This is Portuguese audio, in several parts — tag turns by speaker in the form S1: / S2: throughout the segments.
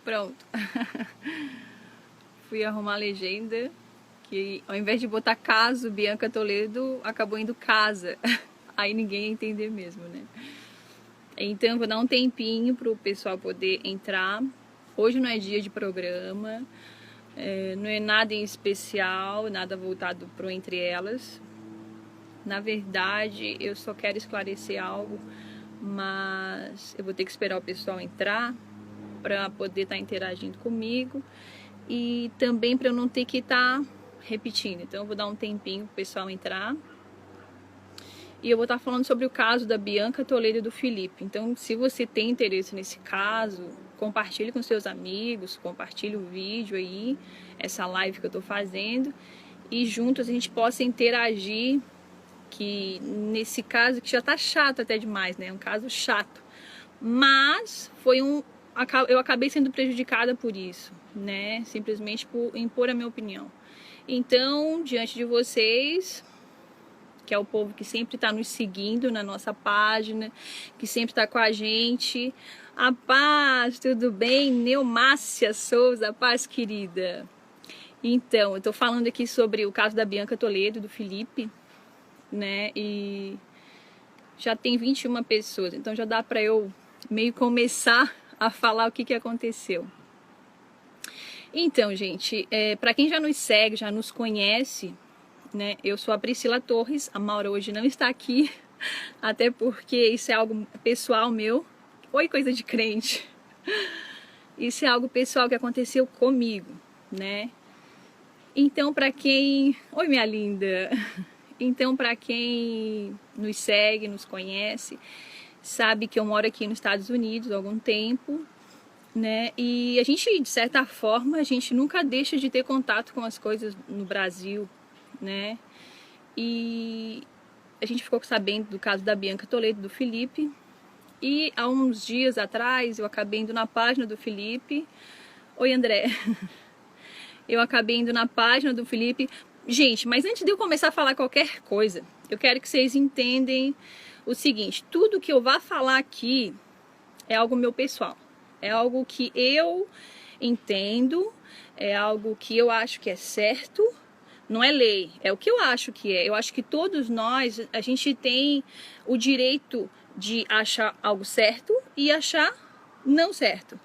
S1: Pronto. Fui arrumar a legenda, que ao invés de botar caso Bianca Toledo, acabou indo casa. Aí ninguém ia entender mesmo, né? Então vou dar um tempinho pro pessoal poder entrar. Hoje não é dia de programa, não é nada em especial, nada voltado pro Entre Elas. Na verdade, eu só quero esclarecer algo, mas eu vou ter que esperar o pessoal entrar para poder estar interagindo comigo e também para eu não ter que estar repetindo. Então eu vou dar um tempinho para o pessoal entrar e eu vou estar falando sobre o caso da Bianca Toledo e do Felipe. Então, se você tem interesse nesse caso, compartilhe com seus amigos, compartilhe o vídeo aí, essa live que eu estou fazendo, e juntos a gente possa interagir, que nesse caso que já tá chato até demais, né? Um caso chato, mas eu acabei sendo prejudicada por isso, né? Simplesmente por impor a minha opinião. Então, diante de vocês, que é o povo que sempre está nos seguindo na nossa página, que sempre está com a gente, a paz, tudo bem? Neumácia Souza, a paz, querida. Então, eu tô falando aqui sobre o caso da Bianca Toledo e do Felipe, né? E já tem 21 pessoas, então já dá para eu meio começar a falar o que aconteceu. Então, gente, para quem já nos segue, já nos conhece, né? Eu sou a Priscila Torres, a Maura hoje não está aqui, até porque isso é algo pessoal meu. Oi, coisa de crente. Isso é algo pessoal que aconteceu comigo, né? Então, para quem... Oi, minha linda. Então, para quem nos segue, nos conhece, sabe que eu moro aqui nos Estados Unidos há algum tempo, né? E a gente, de certa forma, a gente nunca deixa de ter contato com as coisas no Brasil, né? E a gente ficou sabendo do caso da Bianca Toledo e do Felipe. E há uns dias atrás eu acabei indo na página do Felipe. Oi, André. Eu acabei indo na página do Felipe. Gente, mas antes de eu começar a falar qualquer coisa, eu quero que vocês entendam o seguinte: tudo que eu vá falar aqui é algo meu pessoal, é algo que eu entendo, é algo que eu acho que é certo, não é lei, é o que eu acho que é. Eu acho que todos nós, a gente tem o direito de achar algo certo e achar não certo,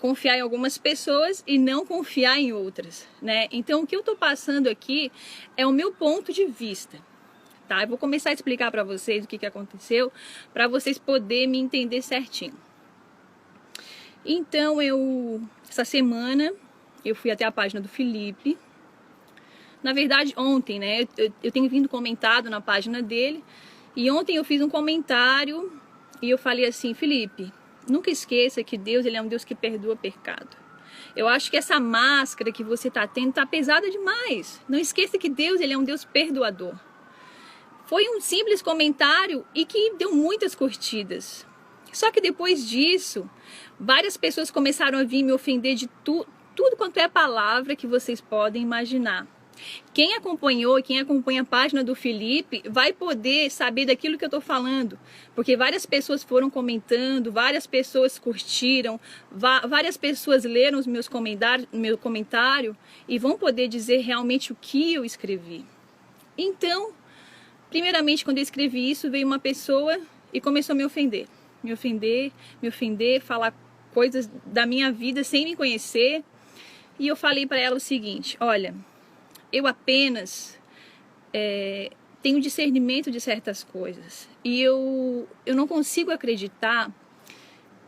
S1: confiar em algumas pessoas e não confiar em outras, né? Então o que eu tô passando aqui é o meu ponto de vista, tá? Eu vou começar a explicar para vocês o que aconteceu, para vocês poderem me entender certinho. Então essa semana eu fui até a página do Felipe. Na verdade ontem, né? Eu tenho vindo comentado na página dele, e ontem eu fiz um comentário e eu falei assim: Felipe, nunca esqueça que Deus, ele é um Deus que perdoa pecado. Eu acho que essa máscara que você está tendo está pesada demais. Não esqueça que Deus, ele é um Deus perdoador. Foi um simples comentário e que deu muitas curtidas. Só que depois disso, várias pessoas começaram a vir me ofender de tudo quanto é palavra que vocês podem imaginar. Quem acompanhou e quem acompanha a página do Felipe vai poder saber daquilo que eu estou falando, porque várias pessoas foram comentando, várias pessoas curtiram, várias pessoas leram os meu comentário e vão poder dizer realmente o que eu escrevi. Então, primeiramente, quando eu escrevi isso, veio uma pessoa e começou a me ofender, falar coisas da minha vida sem me conhecer, e eu falei para ela o seguinte: olha, eu apenas tenho discernimento de certas coisas. E eu não consigo acreditar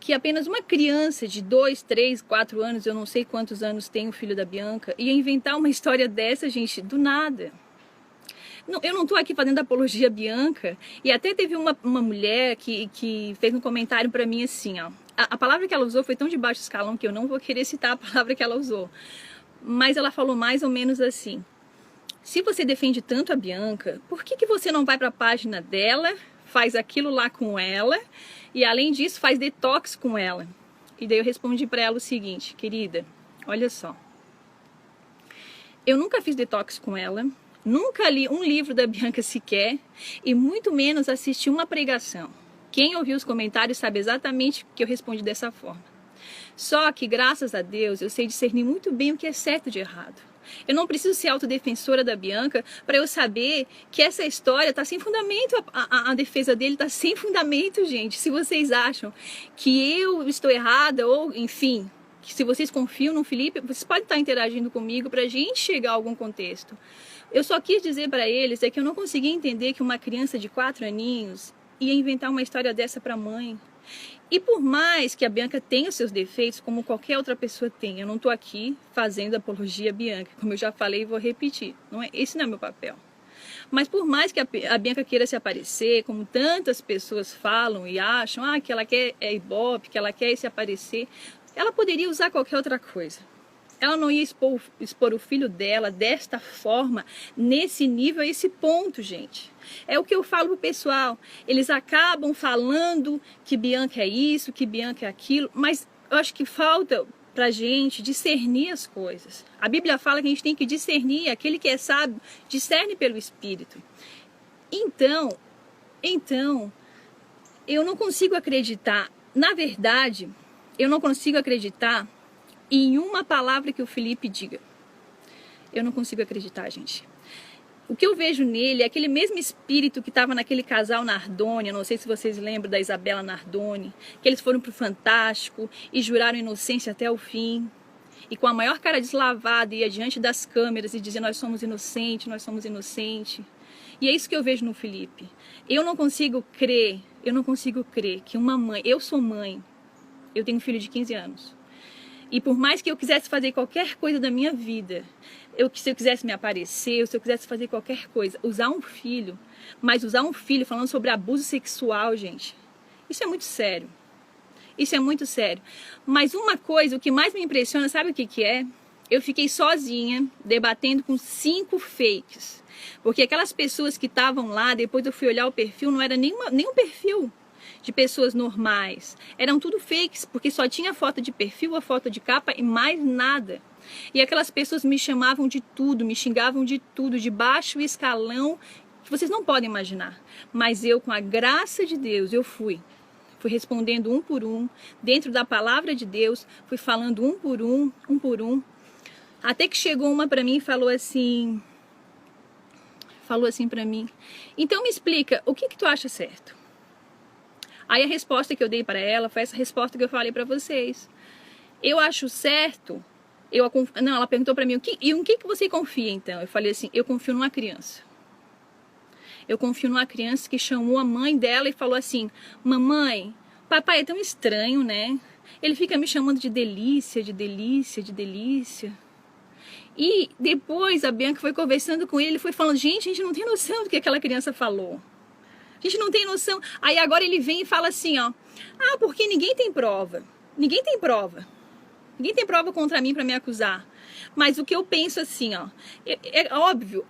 S1: que apenas uma criança de 2, 3, 4 anos, eu não sei quantos anos tem o filho da Bianca, ia inventar uma história dessa, gente, do nada. Eu não estou aqui fazendo apologia à Bianca. E até teve uma mulher que fez um comentário para mim assim, ó. A palavra que ela usou foi tão de baixo escalão que eu não vou querer citar a palavra que ela usou. Mas ela falou mais ou menos assim: se você defende tanto a Bianca, por que você não vai para a página dela, faz aquilo lá com ela e além disso faz detox com ela? E daí eu respondi para ela o seguinte: querida, olha só, eu nunca fiz detox com ela, nunca li um livro da Bianca sequer e muito menos assisti uma pregação. Quem ouviu os comentários sabe exatamente que eu respondi dessa forma. Só que, graças a Deus, eu sei discernir muito bem o que é certo de errado. Eu não preciso ser autodefensora da Bianca para eu saber que essa história está sem fundamento, a defesa dele está sem fundamento, gente. Se vocês acham que eu estou errada, ou enfim, que se vocês confiam no Felipe, vocês podem estar interagindo comigo para a gente chegar a algum contexto. Eu só quis dizer para eles que eu não conseguia entender que uma criança de 4 aninhos ia inventar uma história dessa para a mãe. E por mais que a Bianca tenha os seus defeitos, como qualquer outra pessoa tem, eu não estou aqui fazendo apologia à Bianca, como eu já falei e vou repetir, esse não é meu papel. Mas por mais que a Bianca queira se aparecer, como tantas pessoas falam e acham, que ela quer ibope, que ela quer se aparecer, ela poderia usar qualquer outra coisa. Ela não ia expor o filho dela desta forma, nesse nível, a esse ponto, gente. É o que eu falo pro pessoal. Eles acabam falando que Bianca é isso, que Bianca é aquilo, mas eu acho que falta pra gente discernir as coisas. A Bíblia fala que a gente tem que discernir, aquele que é sábio, discerne pelo Espírito. Então, eu não consigo acreditar, na verdade, eu não consigo acreditar em uma palavra que o Felipe diga. Eu não consigo acreditar, gente. O que eu vejo nele é aquele mesmo espírito que estava naquele casal Nardoni, não sei se vocês lembram da Isabela Nardoni, que eles foram pro Fantástico e juraram inocência até o fim. E com a maior cara deslavada ia diante das câmeras e dizia, nós somos inocentes, nós somos inocentes. E é isso que eu vejo no Felipe. Eu não consigo crer que uma mãe, eu sou mãe, eu tenho um filho de 15 anos. E por mais que eu quisesse fazer qualquer coisa da minha vida, se eu quisesse me aparecer, se eu quisesse fazer qualquer coisa, usar um filho, mas usar um filho falando sobre abuso sexual, gente, isso é muito sério. Isso é muito sério. Mas uma coisa, o que mais me impressiona, sabe o que é? Eu fiquei sozinha, debatendo com 5 fakes. Porque aquelas pessoas que estavam lá, depois eu fui olhar o perfil, não era nenhum perfil de pessoas normais. Eram tudo fakes, porque só tinha foto de perfil, a foto de capa e mais nada. E aquelas pessoas me chamavam de tudo, me xingavam de tudo, de baixo escalão, que vocês não podem imaginar. Mas eu, com a graça de Deus, eu fui respondendo um por um, dentro da palavra de Deus, fui falando um por um, até que chegou uma pra mim e falou assim pra mim, então me explica, o que tu acha certo? Aí a resposta que eu dei para ela foi essa resposta que eu falei para vocês. Eu acho certo. Não, ela perguntou para mim, em que você confia então? Eu falei assim, eu confio numa criança. Eu confio numa criança que chamou a mãe dela e falou assim, mamãe, papai é tão estranho, né? Ele fica me chamando de delícia, de delícia, de delícia. E depois a Bianca foi conversando com ele, foi falando, gente, a gente não tem noção do que aquela criança falou. A gente não tem noção. Aí agora ele vem e fala assim, ó. Porque ninguém tem prova. Ninguém tem prova. Ninguém tem prova contra mim para me acusar. Mas o que eu penso assim, ó. É óbvio,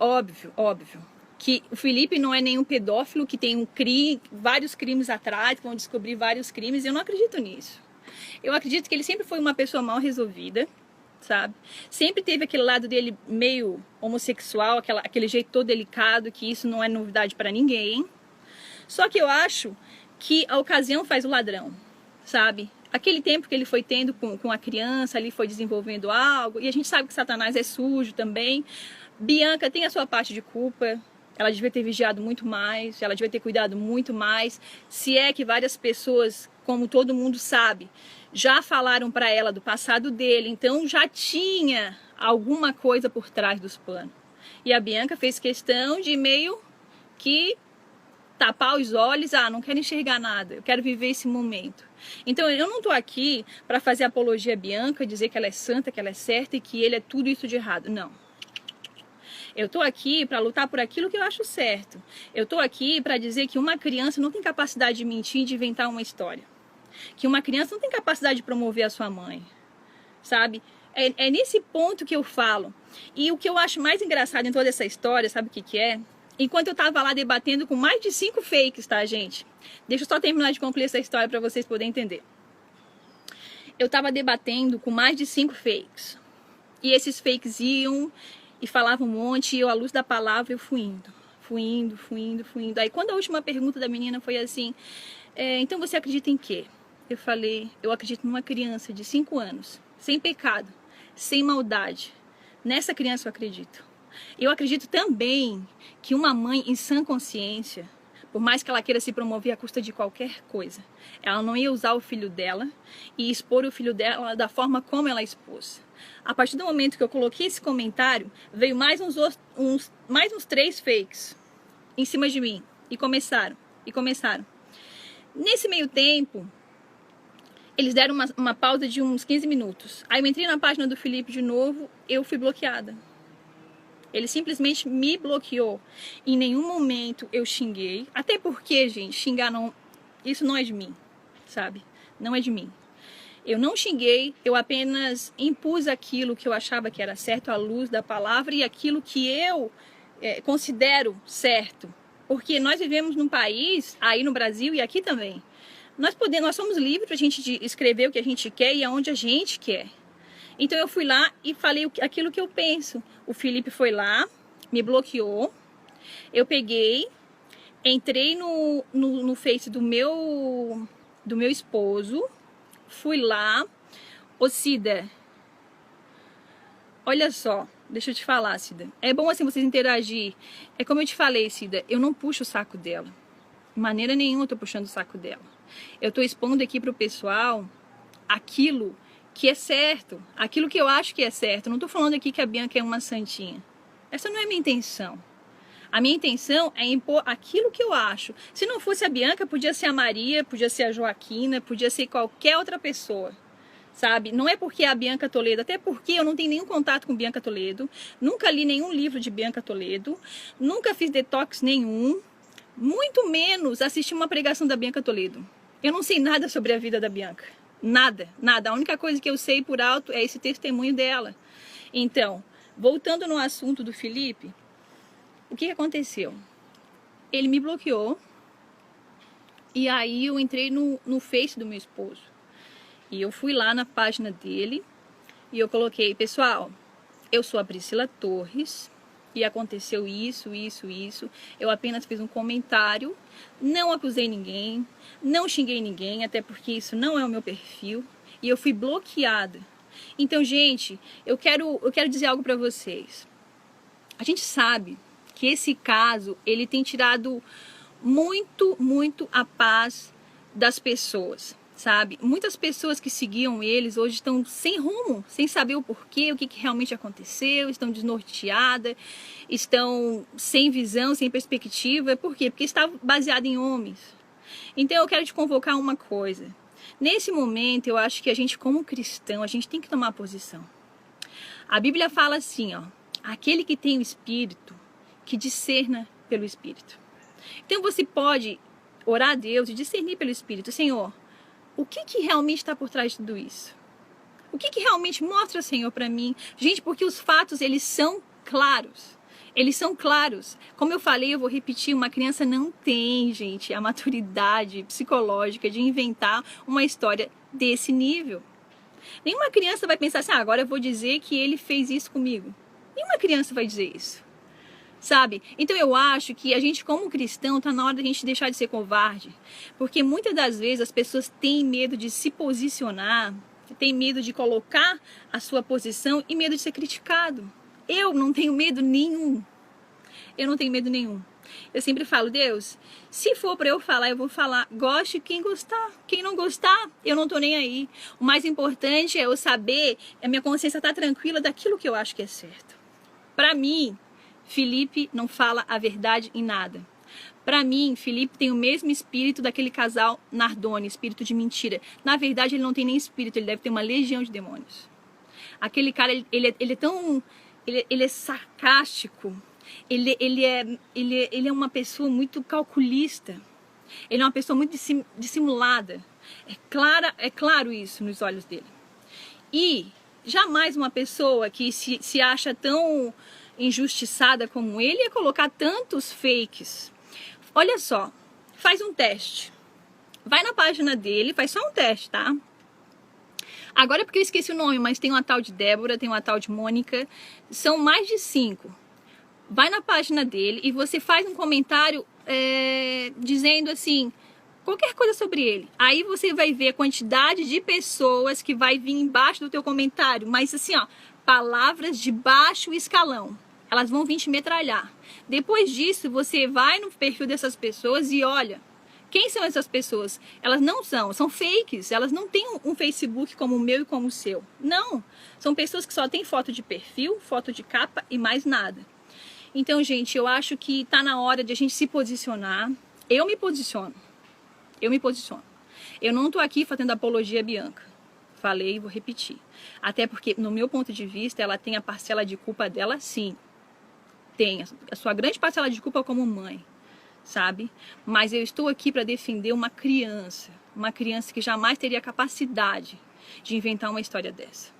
S1: que o Felipe não é nenhum pedófilo que tem vários crimes atrás, que vão descobrir vários crimes. Eu não acredito nisso. Eu acredito que ele sempre foi uma pessoa mal resolvida, sabe? Sempre teve aquele lado dele meio homossexual, aquele jeito todo delicado, que isso não é novidade para ninguém. Só que eu acho que a ocasião faz o ladrão, sabe? Aquele tempo que ele foi tendo com a criança, ali foi desenvolvendo algo, e a gente sabe que Satanás é sujo também. Bianca tem a sua parte de culpa, ela devia ter vigiado muito mais, ela devia ter cuidado muito mais. Se é que várias pessoas, como todo mundo sabe, já falaram para ela do passado dele, então já tinha alguma coisa por trás dos panos. E a Bianca fez questão de meio que tapar os olhos, não quero enxergar nada, eu quero viver esse momento. Então eu não tô aqui para fazer apologia a Bianca, dizer que ela é santa, que ela é certa e que ele é tudo isso de errado, não. Eu tô aqui para lutar por aquilo que eu acho certo. Eu tô aqui para dizer que uma criança não tem capacidade de mentir e de inventar uma história. Que uma criança não tem capacidade de promover a sua mãe, sabe? É nesse ponto que eu falo. E o que eu acho mais engraçado em toda essa história, sabe o que é? Enquanto eu tava lá debatendo com mais de 5 fakes, tá, gente? Deixa eu só terminar de concluir essa história para vocês poderem entender. Eu tava debatendo com mais de 5 fakes. E esses fakes iam e falavam um monte, e eu, à luz da palavra, eu fui indo. Aí quando a última pergunta da menina foi assim, então você acredita em quê? eu falei, eu acredito numa criança de 5 anos, sem pecado, sem maldade. Nessa criança eu acredito. Eu acredito também que uma mãe em sã consciência, por mais que ela queira se promover à custa de qualquer coisa, ela não ia usar o filho dela e expor o filho dela da forma como ela expôs. A partir do momento que eu coloquei esse comentário, veio mais uns 3 fakes em cima de mim. E começaram. Nesse meio tempo, eles deram uma pausa de uns 15 minutos. Aí eu entrei na página do Felipe de novo, eu fui bloqueada. Ele simplesmente me bloqueou. Em nenhum momento eu xinguei. Até porque, gente, xingar não... Isso não é de mim, sabe? Não é de mim. Eu não xinguei, eu apenas impus aquilo que eu achava que era certo à luz da palavra e aquilo que eu considero certo. Porque nós vivemos num país, aí no Brasil e aqui também, nós somos livres para a gente escrever o que a gente quer e aonde a gente quer. Então eu fui lá e falei aquilo que eu penso. O Felipe foi lá, me bloqueou, eu peguei, entrei no Face do meu esposo, fui lá, ô Cida, olha só, deixa eu te falar, Cida, é bom assim vocês interagir, é como eu te falei, Cida, eu não puxo o saco dela, de maneira nenhuma eu tô puxando o saco dela, eu tô expondo aqui pro pessoal aquilo que é certo, aquilo que eu acho que é certo, não tô falando aqui que a Bianca é uma santinha, essa não é a minha intenção. A minha intenção é impor aquilo que eu acho. Se não fosse a Bianca, podia ser a Maria, podia ser a Joaquina, podia ser qualquer outra pessoa, sabe? Não é porque é a Bianca Toledo, até porque eu não tenho nenhum contato com Bianca Toledo, nunca li nenhum livro de Bianca Toledo, nunca fiz detox nenhum, muito menos assisti uma pregação da Bianca Toledo. Eu não sei nada sobre a vida da Bianca, nada, nada. A única coisa que eu sei por alto é esse testemunho dela. Então, voltando no assunto do Felipe, o que aconteceu? Ele me bloqueou e aí eu entrei no Face do meu esposo. E eu fui lá na página dele e eu coloquei, pessoal, eu sou a Priscila Torres e aconteceu isso. Eu apenas fiz um comentário, não acusei ninguém, não xinguei ninguém, até porque isso não é o meu perfil e eu fui bloqueada. Então, gente, eu quero dizer algo pra vocês. A gente sabe que esse caso, ele tem tirado muito a paz das pessoas, sabe? Muitas pessoas que seguiam eles hoje estão sem rumo, sem saber o porquê, o que realmente aconteceu, estão desnorteadas, estão sem visão, sem perspectiva. Por quê? Porque está baseado em homens. Então eu quero te convocar uma coisa. Nesse momento, eu acho que a gente, como cristão, a gente tem que tomar posição. A Bíblia fala assim, ó, aquele que tem o Espírito, que discerna pelo Espírito. Então você pode orar a Deus e discernir pelo Espírito. Senhor, o que realmente está por trás de tudo isso? O que realmente mostra, Senhor, para mim? Gente, porque os fatos, eles são claros. Eles são claros. Como eu falei, eu vou repetir, uma criança não tem, gente, a maturidade psicológica de inventar uma história desse nível. Nenhuma criança vai pensar assim, agora eu vou dizer que ele fez isso comigo. Nenhuma criança vai dizer isso. Sabe? Então eu acho que a gente, como cristão, tá na hora da gente deixar de ser covarde. Porque muitas das vezes as pessoas têm medo de se posicionar, têm medo de colocar a sua posição e medo de ser criticado. Eu não tenho medo nenhum. Eu não tenho medo nenhum. Eu sempre falo, Deus, se for para eu falar, eu vou falar. Goste quem gostar. Quem não gostar, eu não tô nem aí. O mais importante é eu saber, a minha consciência tá tranquila daquilo que eu acho que é certo. Para mim, Felipe não fala a verdade em nada. Para mim, Felipe tem o mesmo espírito daquele casal Nardoni, espírito de mentira. Na verdade, ele não tem nem espírito, ele deve ter uma legião de demônios. Aquele cara, ele é tão... Ele é sarcástico, ele é uma pessoa muito calculista, ele é uma pessoa muito dissimulada. É claro isso nos olhos dele. E jamais uma pessoa que se acha tão injustiçada como ele ia colocar tantos fakes. Olha só, faz um teste. Vai na página dele, faz só um teste, tá? Agora é porque eu esqueci o nome, mas tem uma tal de Débora, tem uma tal de Mônica, são mais de 5. Vai na página dele e você faz um comentário dizendo assim, qualquer coisa sobre ele. Aí você vai ver a quantidade de pessoas que vai vir embaixo do teu comentário, mas assim, ó, palavras de baixo escalão. Elas vão vir te metralhar. Depois disso, você vai no perfil dessas pessoas e olha, quem são essas pessoas? Elas não são fakes, elas não têm um Facebook como o meu e como o seu. Não, são pessoas que só têm foto de perfil, foto de capa e mais nada. Então, gente, eu acho que tá na hora de a gente se posicionar. Eu me posiciono. Eu não tô aqui fazendo apologia a Bianca. Falei e vou repetir. Até porque, no meu ponto de vista, ela tem a parcela de culpa dela, sim. Tem a sua grande parcela de culpa como mãe, sabe? Mas eu estou aqui para defender uma criança que jamais teria capacidade de inventar uma história dessa.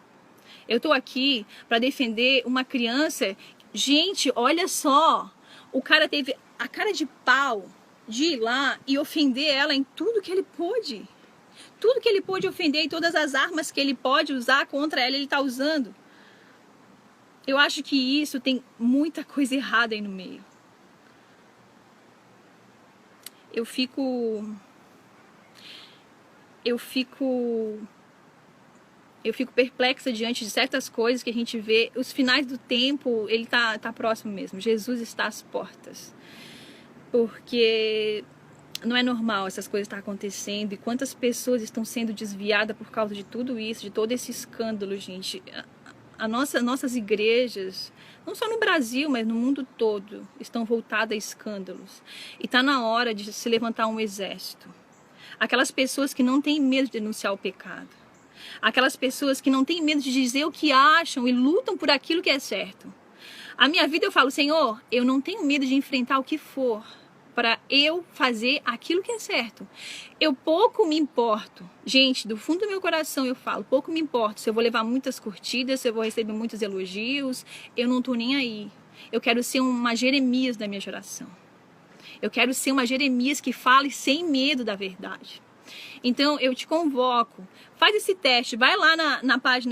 S1: Eu estou aqui para defender uma criança. Gente, olha só, o cara teve a cara de pau de ir lá e ofender ela em tudo que ele pôde. Tudo que ele pôde ofender e todas as armas que ele pode usar contra ela, ele está usando. Eu acho que isso tem muita coisa errada aí no meio. Eu fico perplexa diante de certas coisas que a gente vê. Os finais do tempo, ele tá próximo mesmo. Jesus está às portas. Porque não é normal essas coisas estar acontecendo. E quantas pessoas estão sendo desviadas por causa de tudo isso, de todo esse escândalo, gente. Nossas igrejas, não só no Brasil, mas no mundo todo, estão voltadas a escândalos. E está na hora de se levantar um exército. Aquelas pessoas que não têm medo de denunciar o pecado. Aquelas pessoas que não têm medo de dizer o que acham e lutam por aquilo que é certo. A minha vida eu falo, Senhor, eu não tenho medo de enfrentar o que for para eu fazer aquilo que é certo. Eu pouco me importo. Gente, do fundo do meu coração eu falo, pouco me importo se eu vou levar muitas curtidas, se eu vou receber muitos elogios. Eu não tô nem aí. Eu quero ser uma Jeremias da minha geração. Eu quero ser uma Jeremias que fale sem medo da verdade. Então eu te convoco, faz esse teste, vai lá na página